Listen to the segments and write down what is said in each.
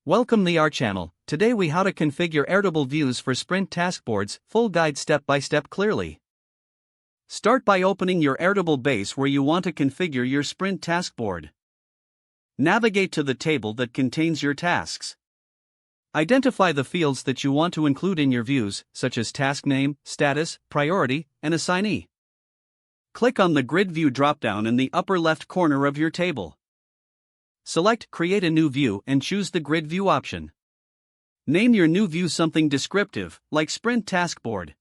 Welcome to our channel. Today we how to configure Airtable views for Sprint taskboards, full guide step by step clearly. Start by opening your Airtable base where you want to configure your Sprint taskboard. Navigate to the table that contains your tasks. Identify the fields that you want to include in your views, such as task name, status, priority, and assignee. Click on the Grid View dropdown in the upper left corner of your table. Select Create a new view and choose the Grid View option. Name your new view something descriptive, like Sprint Taskboard.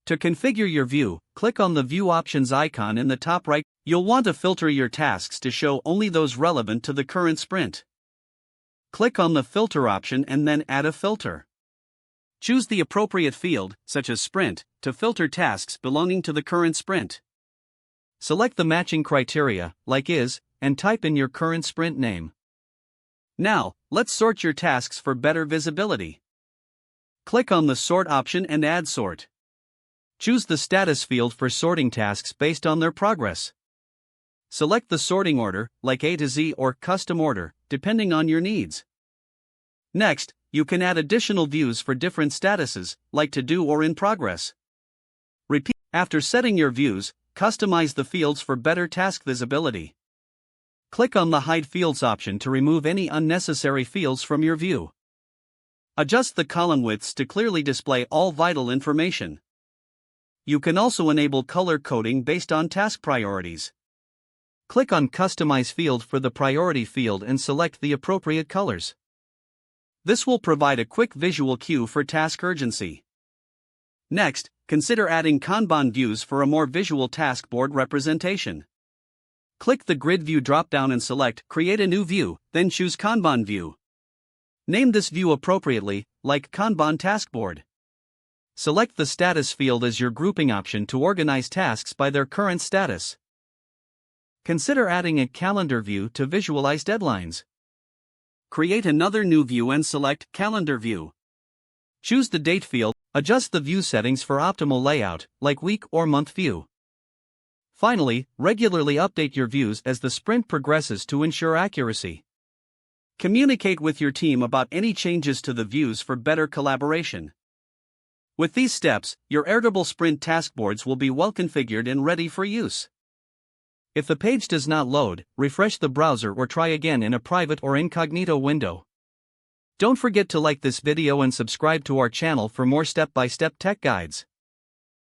To configure your view, click on the View Options icon in the top right. You'll want to filter your tasks to show only those relevant to the current sprint. Click on the Filter option and then add a filter. Choose the appropriate field, such as Sprint, to filter tasks belonging to the current sprint. Select the matching criteria, like is, and type in your current sprint name. Now, let's sort your tasks for better visibility. Click on the Sort option and add Sort. Choose the status field for sorting tasks based on their progress. Select the sorting order, like A to Z or custom order, depending on your needs. Next, you can add additional views for different statuses, like to do or in progress. Repeat. After setting your views, customize the fields for better task visibility. Click on the Hide Fields option to remove any unnecessary fields from your view. Adjust the column widths to clearly display all vital information. You can also enable color coding based on task priorities. Click on Customize Field for the priority field and select the appropriate colors. This will provide a quick visual cue for task urgency. Next, consider adding Kanban views for a more visual task board representation. Click the Grid View dropdown and select Create a new view, then choose Kanban view. Name this view appropriately, like Kanban Taskboard. Select the Status field as your grouping option to organize tasks by their current status. Consider adding a calendar view to visualize deadlines. Create another new view and select Calendar View. Choose the Date field. Adjust the view settings for optimal layout, like week or month view. Finally, regularly update your views as the sprint progresses to ensure accuracy. Communicate with your team about any changes to the views for better collaboration. With these steps, your Airtable Sprint taskboards will be well configured and ready for use. If the page does not load, refresh the browser or try again in a private or incognito window. Don't forget to like this video and subscribe to our channel for more step-by-step tech guides.